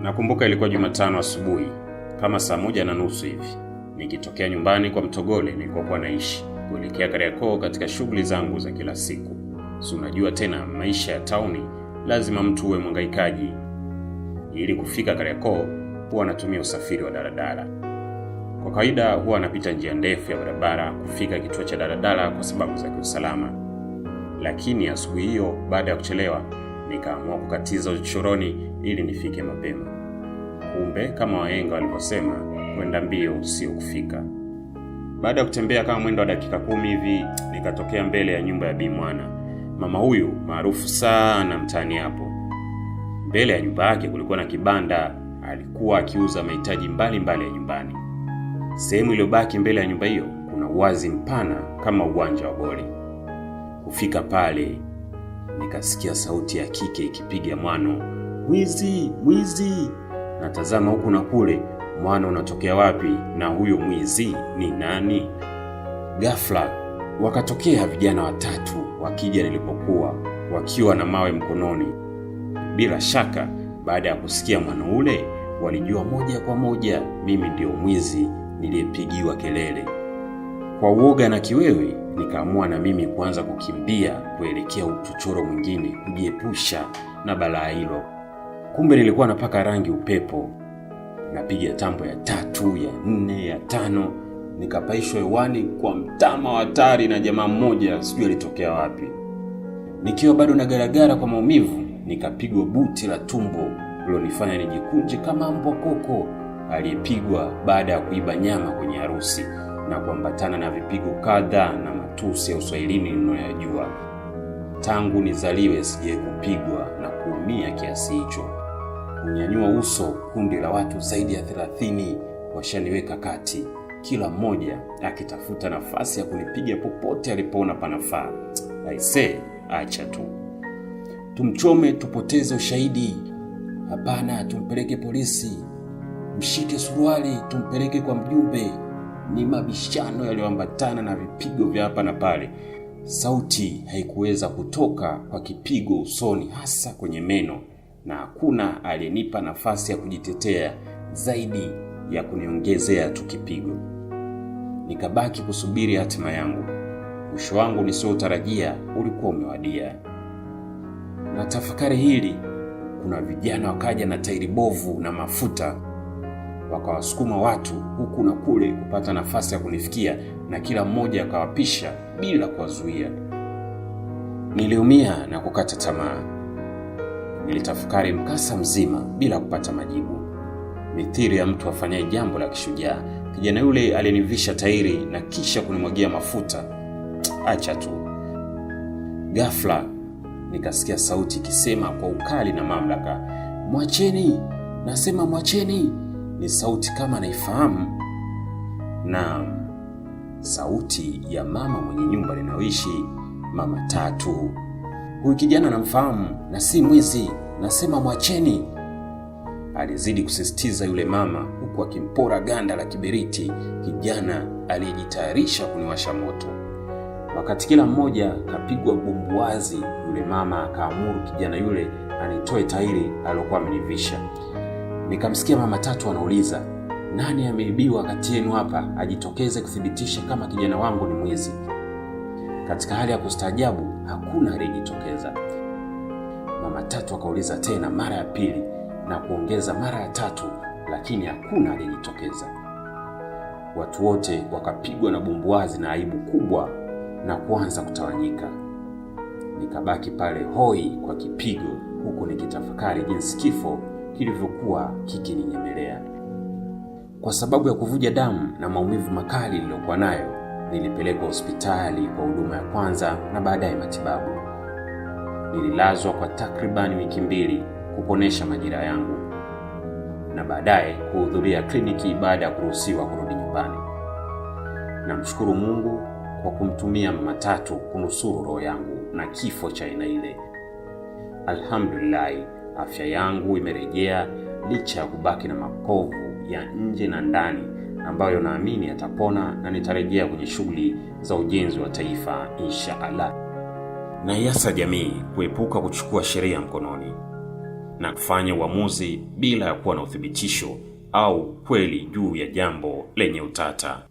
Nakumbuka ilikuwa Jumatano asubuhi kama saa 1:30 hivi, nikitokea nyumbani kwa Mtogole nilikokuwa naishi kuelekea Kariakoo katika shughuli zangu za kila siku. Si unajua tena maisha ya tauni, lazima mtu uwe mhangaikaji. Ili kufika Kariakoo huwa natumia usafiri wa daladala. Kwa kawaida huwa napita njia ndefu ya barabara kufika kituo cha daladala kwa sababu za kiusalama. Lakini asubuhi hiyo baada ya kuchelewa nikaamua kukatiza uchochoroni ili nifike mapema. Kumbe kama wahenga walivyosema, kwenda mbio sio kufika. Baada ya kutembea kama mwendo wa dakika 10 hivi, nikatokea mbele ya nyumba ya Bi Mwana. Mama huyu maarufu sana mtaani hapo. Mbele ya nyumba yake kulikuwa na kibanda, alikuwa akiuza mahitaji mbalimbali ya nyumbani. Sehemu iliyobaki mbele ya nyumba hiyo kuna uwazi mpana kama uwanja wa boli. Kufika pale nikasikia sauti ya kike ikipiga mwano, "Mwizi, mwizi!" Natazama huku na kule, mwano unatokea wapi na huyo mwizi ni nani? Ghafla wakatokea vijana watatu wakija nilipokuwa, wakiwa na mawe mkononi. Bila shaka baada ya kusikia mwano ule walijua moja kwa moja mimi ndio mwizi niliyepigiwa kelele. Kwa uoga na kiwewe nikaamua na mimi kuanza kukimbia kuelekea uchochoro mwingine kujiepusha na balaa hilo. Kumbe nilikuwa napaka rangi upepo. Napiga tambo ya 3, ya 4, ya 5, nikapaishwa hewani kwa mtama wa hatari na jamaa mmoja sijui alitokea wapi. Nikiwa bado nagaragara kwa maumivu, nikapigwa buti la tumbo lilonifanya nijikunje kama mbwa koko aliyepigwa baada ya kuiba nyama kwenye harusi, na kuambatana na vipigo kadhaa na matusi ya Uswahilini ninayoyajua. Tangu nizaliwe sijawahi kupigwa na kuumia kiasi hicho. Kunyanyua uso, kundi la watu zaidi ya 30 washaniweka kati, kila mmoja akitafuta nafasi ya kunipiga popote alipoona panafaa. Aise, acha tu. Tumchome tupoteze ushahidi. Hapana, tumpeleke polisi. Mshike suruali tumpeleke kwa mjumbe. Ni mabishano yaliyoambatana na vipigo vya hapa na pale. Sauti haikuweza kutoka kwa kipigo usoni, hasa kwenye meno, na hakuna aliyenipa nafasi ya kujitetea zaidi ya kuniongezea tu kipigo. Nikabaki kusubiri hatima yangu. Mwisho wangu nisiotarajia ulikuwa umewadia. Na tafakari hili, kuna vijana wakaja na tairi bovu na mafuta, wakawasukuma watu huku na kule kupata nafasi ya kunifikia, na kila mmoja akawapisha bila kuwazuia. Niliumia na kukata tamaa. Nilitafakari mkasa mzima bila kupata majibu. Mithili ya mtu afanyaye jambo la kishujaa, kijana yule alinivisha tairi na kisha kunimwagia mafuta. Acha tu. Ghafla nikasikia sauti ikisema kwa ukali na mamlaka, "Mwacheni! Nasema mwacheni!" Ni sauti kama naifahamu. Na sauti ya mama mwenye nyumba ninayoishi, Mama Tatu. "Huyu kijana namfahamu na si mwizi, nasema mwacheni!" Alizidi kusisitiza yule mama, huku akimpora ganda la kiberiti kijana aliyejitayarisha kuniwasha moto. Wakati kila mmoja kapigwa bumbuazi, yule mama akaamuru kijana yule anitoe tairi alilokuwa amenivisha. Nikamsikia Mama Tatu anauliza, "Nani ameibiwa kati yenu hapa ajitokeze kuthibitisha kama kijana wangu ni mwizi?" Katika hali ya kustaajabu hakuna aliyejitokeza. Mama Tatu akauliza tena mara ya pili na kuongeza mara ya 3, lakini hakuna aliyejitokeza. Watu wote wakapigwa na bumbuazi na aibu kubwa na kuanza kutawanyika. Nikabaki pale hoi kwa kipigo, huku nikitafakari jinsi kifo kilivyokuwa kikininyemelea. Kwa sababu ya kuvuja damu na maumivu makali niliyokuwa nayo, nilipelekwa hospitali kwa huduma ya kwanza na baadaye matibabu. Nililazwa kwa takriban wiki 2 kuponesha majira yangu, na baadaye kuhudhuria kliniki baada ya kuruhusiwa kurudi nyumbani. Namshukuru Mungu kwa kumtumia Mama Tatu kunusuru roho yangu na kifo cha aina ile. Alhamdulillah, afya yangu imerejea licha ya kubaki na makovu ya nje na ndani ambayo naamini yatapona, na nitarejea kwenye shughuli za ujenzi wa taifa insha Allah. Na yasa jamii kuepuka kuchukua sheria mkononi. na kufanya uamuzi bila ya kuwa na uthibitisho au kweli juu ya jambo lenye utata.